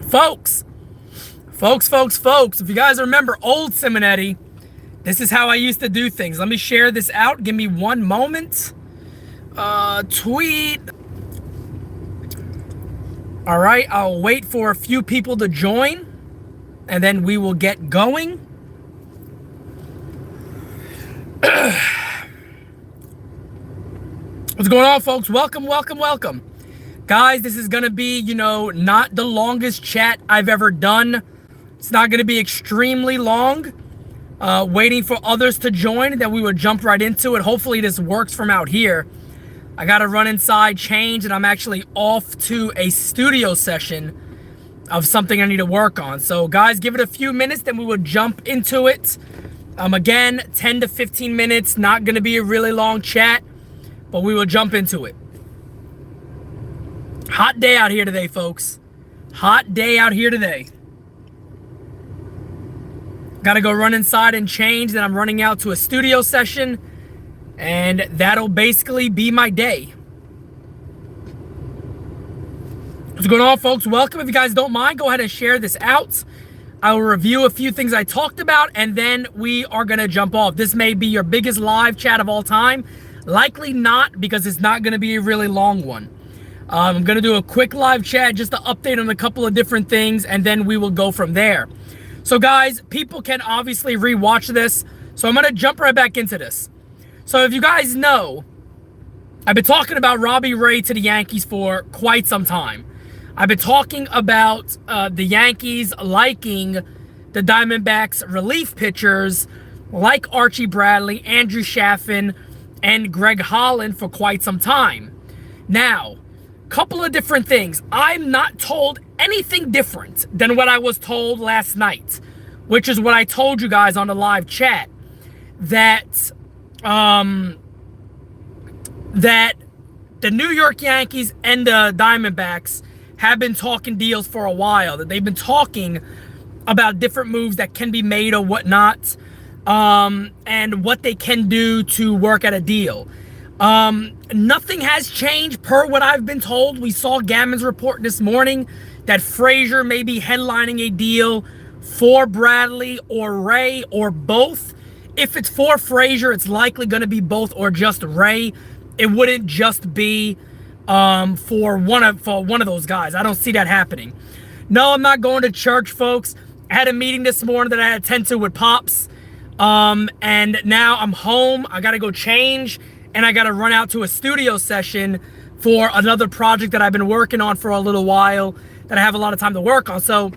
Folks, folks, if you guys remember old Simonetti, this is how I used to do things. Let me share this out. Give me one moment. Tweet. All right, I'll wait for a few people to join, and then we will get going. What's going on, folks? Welcome. Guys, this is going to be, not the longest chat I've ever done. It's not going to be extremely long. Waiting for others to join, and then we would jump right into it. Hopefully this works from out here. I got to run inside, change, and I'm actually off to a studio session of something I need to work on. So, guys, give it a few minutes, then we will jump into it. Again, 10 to 15 minutes. Not going to be a really long chat, but we will jump into it. Hot day out here today, folks. Hot day out here today. Gotta go run inside and change. Then I'm running out to a studio session. And that'll basically be my day. What's going on, folks? Welcome. If you guys don't mind, go ahead and share this out. I will review a few things I talked about, and then we are going to jump off. This may be your biggest live chat of all time. Likely not, because it's not going to be a really long one. I'm going to do a quick live chat just to update on a couple of different things, and then we will go from there. So, guys, people can obviously rewatch this, so I'm going to jump right back into this. So, if you guys know, I've been talking about Robbie Ray to the Yankees for quite some time. I've been talking about the Yankees liking the Diamondbacks relief pitchers like Archie Bradley, Andrew Chaffin, and Greg Holland for quite some time. Now, couple of different things. I'm not told anything different than what I was told last night, which is what I told you guys on the live chat, that that the New York Yankees and the Diamondbacks have been talking deals for a while, that they've been talking about different moves that can be made or whatnot, and what they can do to work at a deal. Nothing has changed per what I've been told. We saw Gammon's report this morning that Frazier may be headlining a deal for Bradley or Ray or both. If it's for Frazier, it's likely going to be both or just Ray. It wouldn't just be for one of those guys. I don't see that happening. No, I'm not going to church, folks. I had a meeting this morning that I had to attend to with Pops. And now I'm home. I got to go change. And I got to run out to a studio session for another project that I've been working on for a little while that I have a lot of time to work on. So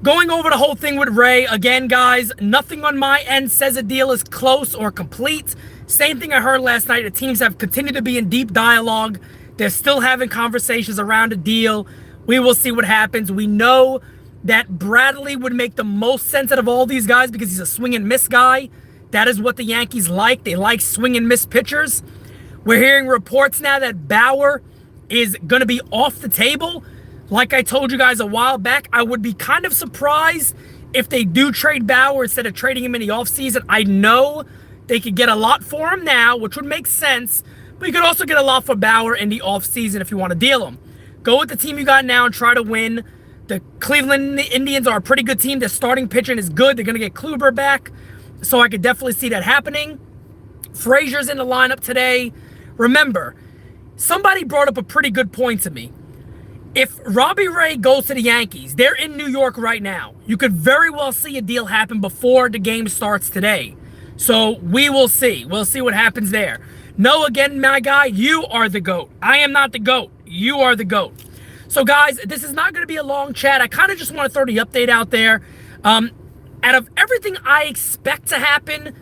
going over the whole thing with Ray, again, guys, nothing on my end says a deal is close or complete. Same thing I heard last night. The teams have continued to be in deep dialogue. They're still having conversations around a deal. We will see what happens. We know that Bradley would make the most sense out of all these guys because he's a swing and miss guy. That is what the Yankees like. They like swing and miss pitchers. We're hearing reports now that Bauer is going to be off the table. Like I told you guys a while back, I would be kind of surprised if they do trade Bauer instead of trading him in the offseason. I know they could get a lot for him now, which would make sense. But you could also get a lot for Bauer in the offseason if you want to deal him. Go with the team you got now and try to win. The Cleveland Indians are a pretty good team. Their starting pitching is good. They're going to get Kluber back. So I could definitely see that happening. Frazier's in the lineup today. Remember, somebody brought up a pretty good point to me. If Robbie Ray goes to the Yankees, they're in New York right now. You could very well see a deal happen before the game starts today. So we will see. We'll see what happens there. No, again, my guy, you are the GOAT. I am not the GOAT. You are the GOAT. So, guys, this is not going to be a long chat. I kind of just want to throw the update out there. Out of everything I expect to happen,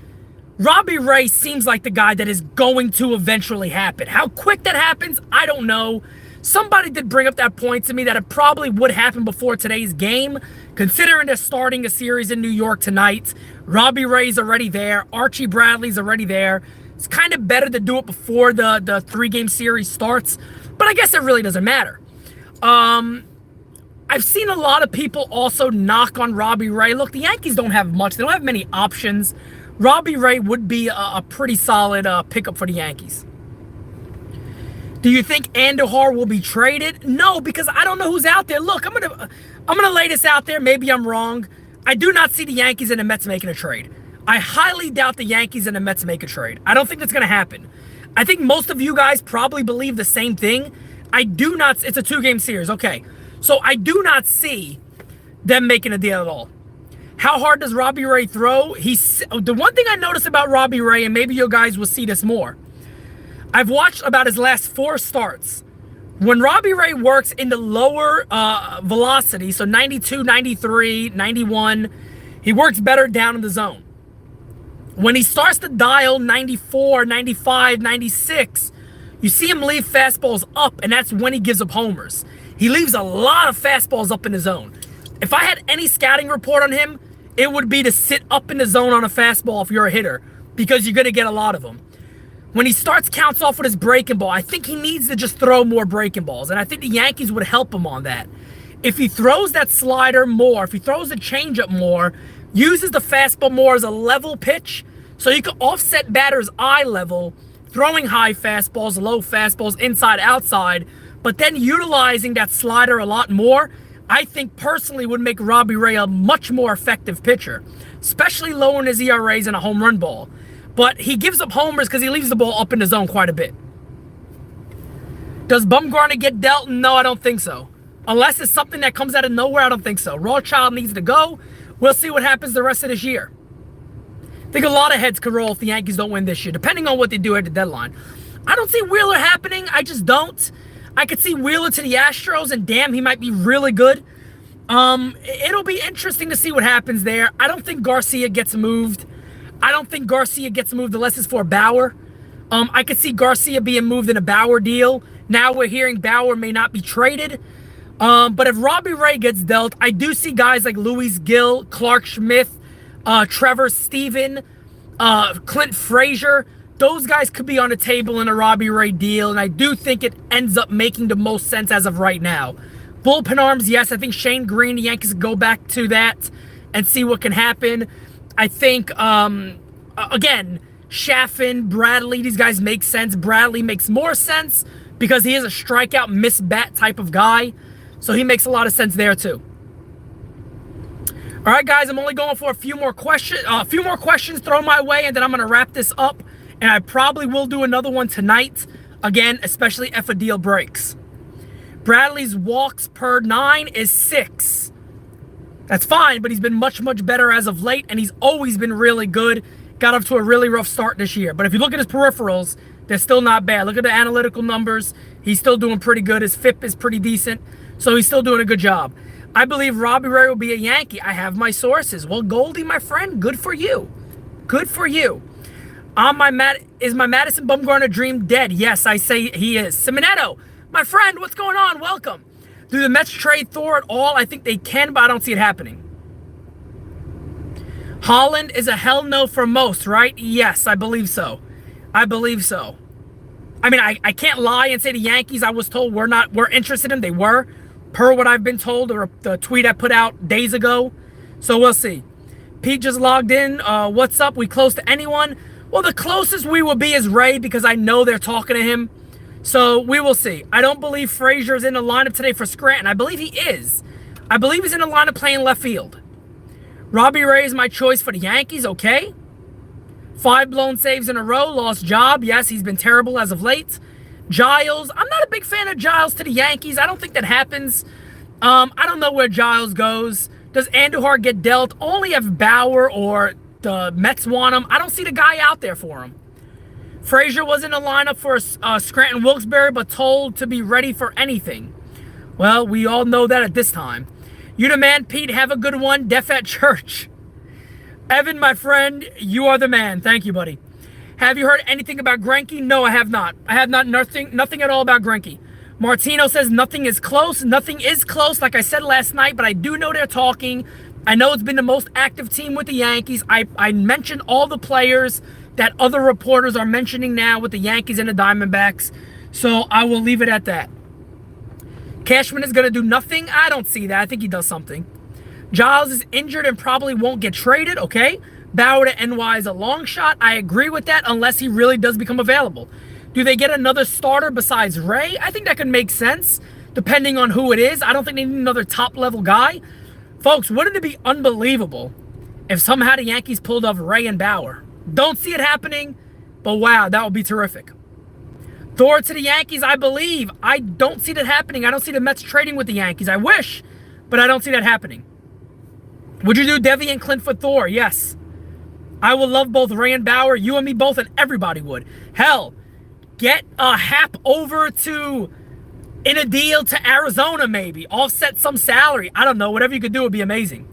Robbie Ray seems like the guy that is going to eventually happen. How quick that happens, I don't know. Somebody did bring up that point to me that it probably would happen before today's game. Considering they're starting a series in New York tonight, Robbie Ray's already there. Archie Bradley's already there. It's kind of better to do it before the three-game series starts. But I guess it really doesn't matter. I've seen a lot of people also knock on Robbie Ray. Look, the Yankees don't have much. They don't have many options. Robbie Ray would be a pretty solid pickup for the Yankees. Do you think Andujar will be traded? No, because I don't know who's out there. Look, I'm gonna lay this out there. Maybe I'm wrong. I do not see the Yankees and the Mets making a trade. I highly doubt the Yankees and the Mets make a trade. I don't think that's gonna happen. I think most of you guys probably believe the same thing. I do not. It's a 2-game series. Okay, so I do not see them making a deal at all. How hard does Robbie Ray throw? The one thing I noticed about Robbie Ray, and maybe you guys will see this more. I've watched about his last 4 starts. When Robbie Ray works in the lower velocity, so 92, 93, 91, he works better down in the zone. When he starts to dial 94, 95, 96, you see him leave fastballs up, and that's when he gives up homers. He leaves a lot of fastballs up in the zone. If I had any scouting report on him, it would be to sit up in the zone on a fastball if you're a hitter, because you're going to get a lot of them. When he starts counts off with his breaking ball, I think he needs to just throw more breaking balls, and I think the Yankees would help him on that. If he throws that slider more, if he throws the changeup more, uses the fastball more as a level pitch, so you can offset batters' eye level, throwing high fastballs, low fastballs, inside, outside, but then utilizing that slider a lot more, I think personally would make Robbie Ray a much more effective pitcher, especially lowering his ERAs and a home run ball. But he gives up homers because he leaves the ball up in the zone quite a bit. Does Bumgarner get dealt? No, I don't think so. Unless it's something that comes out of nowhere, I don't think so. Rothschild needs to go. We'll see what happens the rest of this year. I think a lot of heads could roll if the Yankees don't win this year, depending on what they do at the deadline. I don't see Wheeler happening. I just don't. I could see Wheeler to the Astros, and damn, he might be really good. It'll be interesting to see what happens there. I don't think Garcia gets moved. I don't think Garcia gets moved unless it's for Bauer. I could see Garcia being moved in a Bauer deal. Now we're hearing Bauer may not be traded. But if Robbie Ray gets dealt, I do see guys like Luis Gil, Clark Schmidt, Trevor Stephen, Clint Frazier. Those guys could be on the table in a Robbie Ray deal, and I do think it ends up making the most sense as of right now. Bullpen arms, yes, I think Shane Green, the Yankees go back to that and see what can happen. I think, again, Chaffin, Bradley, these guys make sense. Bradley makes more sense because he is a strikeout, miss bat type of guy, so he makes a lot of sense there too. All right, guys, I'm only going for a few more questions thrown my way, and then I'm going to wrap this up. And I probably will do another one tonight. Again, especially if a deal breaks. Bradley's walks per 9 is 6. That's fine, but he's been much, much better as of late, and he's always been really good. Got off to a really rough start this year. But if you look at his peripherals, they're still not bad. Look at the analytical numbers. He's still doing pretty good. His FIP is pretty decent, so he's still doing a good job. I believe Robbie Ray will be a Yankee. I have my sources. Well, Goldie, my friend, good for you. Good for you. Is my Madison Bumgarner dream dead? Yes, I say he is. Simonetti, my friend, what's going on? Welcome. Do the Mets trade Thor at all? I think they can, but I don't see it happening. Holland is a hell no for most, right? Yes, I believe so. I believe so. I mean, I can't lie and say the Yankees, I was told we're interested in. They were, per what I've been told, or the tweet I put out days ago. So we'll see. Pete just logged in. What's up? We close to anyone? Well, the closest we will be is Ray, because I know they're talking to him. So we will see. I don't believe Frazier is in the lineup today for Scranton. I believe he is. I believe he's in the lineup playing left field. Robbie Ray is my choice for the Yankees. Okay. 5 blown saves in a row. Lost job. Yes, he's been terrible as of late. Giles. I'm not a big fan of Giles to the Yankees. I don't think that happens. I don't know where Giles goes. Does Andujar get dealt? Only if Bauer or the Mets want him. I don't see the guy out there for him. Frazier was in the lineup for Scranton Wilkes-Barre, but told to be ready for anything. Well, we all know that at this time. You the man, Pete. Have a good one. Deaf at church. Evan, my friend, you are the man. Thank you, buddy. Have you heard anything about Greinke? No, I have not. I have not nothing at all about Greinke. Martino says nothing is close. Nothing is close, like I said last night, but I do know they're talking. I know it's been the most active team with the Yankees. I mentioned all the players that other reporters are mentioning now with the Yankees and the Diamondbacks. So I will leave it at that. Cashman is going to do nothing. I don't see that. I think he does something. Giles is injured and probably won't get traded. Okay. Bauer to NY is a long shot. I agree with that unless he really does become available. Do they get another starter besides Ray? I think that could make sense, depending on who it is. I don't think they need another top-level guy. Folks, wouldn't it be unbelievable if somehow the Yankees pulled off Ray and Bauer? Don't see it happening, but wow, that would be terrific. Thor to the Yankees, I believe. I don't see that happening. I don't see the Mets trading with the Yankees. I wish, but I don't see that happening. Would you do Devi and Clint for Thor? Yes. I would love both Ray and Bauer. You and me both, and everybody would. Hell, get a Hap over to, in a deal to Arizona maybe. Offset some salary. I don't know. Whatever you could do would be amazing.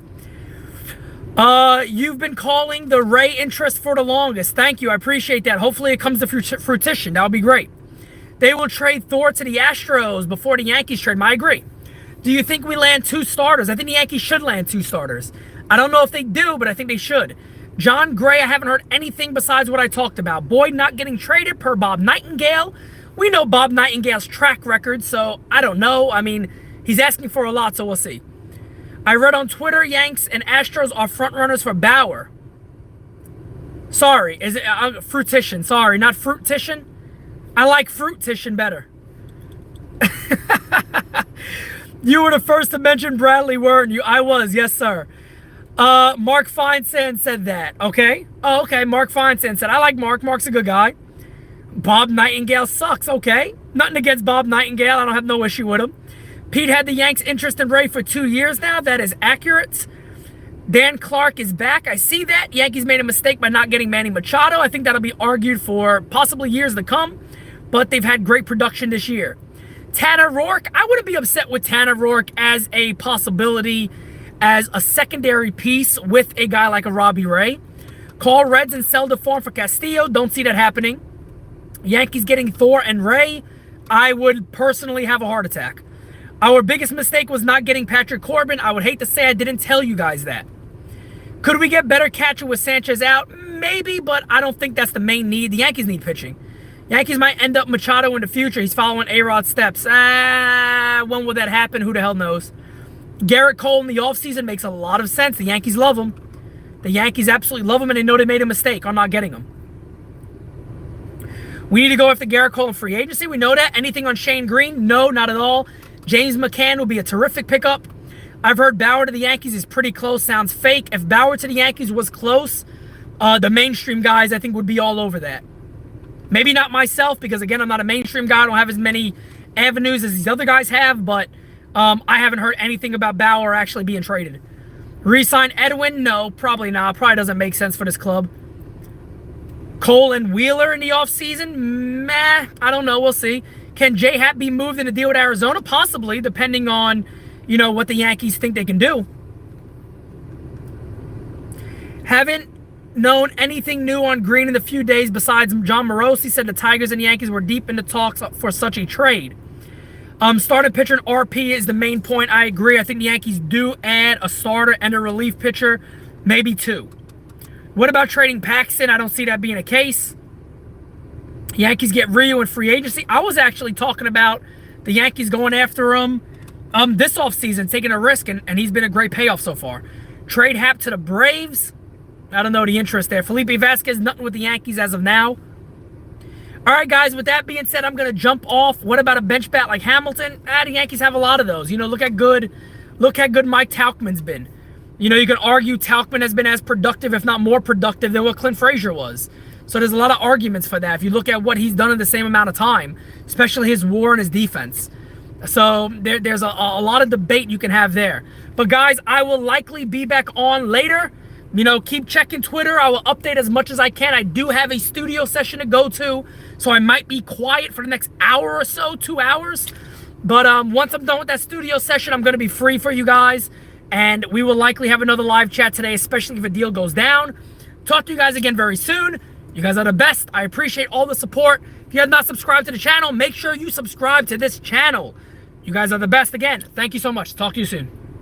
You've been calling the Ray interest for the longest. Thank you. I appreciate that. Hopefully it comes to fruition. That would be great. They will trade Thor to the Astros before the Yankees trade him. I agree. Do you think we land 2 starters? I think the Yankees should land 2 starters. I don't know if they do, but I think they should. John Gray, I haven't heard anything besides what I talked about. Boyd not getting traded per Bob Nightingale. We know Bob Nightingale's track record, so I don't know. I mean, he's asking for a lot, so we'll see. I read on Twitter, Yanks and Astros are frontrunners for Bauer. Sorry, is it Fruitition? Sorry, not Fruitition. I like Fruitition better. You were the first to mention Bradley, weren't you? I was, yes, sir. Mark Feinsand said that. Okay. Oh, okay. Mark Feinsand said, I like Mark. Mark's a good guy. Bob Nightingale sucks. Okay. Nothing against Bob Nightingale. I don't have no issue with him. Pete had the Yanks' interest in Ray for 2 years now. That is accurate. Dan Clark is back. I see that. Yankees made a mistake by not getting Manny Machado. I think that'll be argued for possibly years to come. But they've had great production this year. Tanner Roark. I wouldn't be upset with Tanner Roark as a possibility, as a secondary piece with a guy like a Robbie Ray. Call Reds and sell the farm for Castillo. Don't see that happening. Yankees getting Thor and Ray. I would personally have a heart attack. Our biggest mistake was not getting Patrick Corbin. I would hate to say I didn't tell you guys that. Could we get better catcher with Sanchez out? Maybe, but I don't think that's the main need. The Yankees need pitching. Yankees might end up Machado in the future. He's following A-Rod's steps. When will that happen? Who the hell knows? Garrett Cole in the offseason makes a lot of sense. The Yankees love him. The Yankees absolutely love him, and they know they made a mistake on not getting him. We need to go after Garrett Cole in free agency. We know that. Anything on Shane Green? No, not at all. James McCann will be a terrific pickup. I've heard Bauer to the Yankees is pretty close. Sounds fake. If Bauer to the Yankees was close, the mainstream guys, I think, would be all over that. Maybe not myself, because, again, I'm not a mainstream guy. I don't have as many avenues as these other guys have, but I haven't heard anything about Bauer actually being traded. Resign Edwin? No, probably not. Probably doesn't make sense for this club. Cole and Wheeler in the offseason? Meh, I don't know. We'll see. Can J-Happ be moved in a deal with Arizona? Possibly, depending on, you know, what the Yankees think they can do. Haven't known anything new on Green in the few days besides John Morosi said the Tigers and Yankees were deep in the talks for such a trade. Starting pitcher and RP is the main point. I agree. I think the Yankees do add a starter and a relief pitcher, maybe 2. What about trading Paxton? I don't see that being a case. Yankees get Rio in free agency. I was actually talking about the Yankees going after him this offseason, taking a risk, and he's been a great payoff so far. Trade Hap to the Braves. I don't know the interest there. Felipe Vasquez, nothing with the Yankees as of now. All right, guys, with that being said, I'm going to jump off. What about a bench bat like Hamilton? The Yankees have a lot of those. You know, look how good Mike Tauchman's been. You know, you could argue Tauchman has been as productive, if not more productive, than what Clint Frazier was. So there's a lot of arguments for that if you look at what he's done in the same amount of time, especially his WAR and his defense. So there's a lot of debate you can have there. But, guys, I will likely be back on later. You know, keep checking Twitter. I will update as much as I can. I do have a studio session to go to, so I might be quiet for the next hour or so, 2 hours. But once I'm done with that studio session, I'm going to be free for you guys. And we will likely have another live chat today, especially if a deal goes down. Talk to you guys again very soon. You guys are the best. I appreciate all the support. If you have not subscribed to the channel, make sure you subscribe to this channel. You guys are the best again. Thank you so much. Talk to you soon.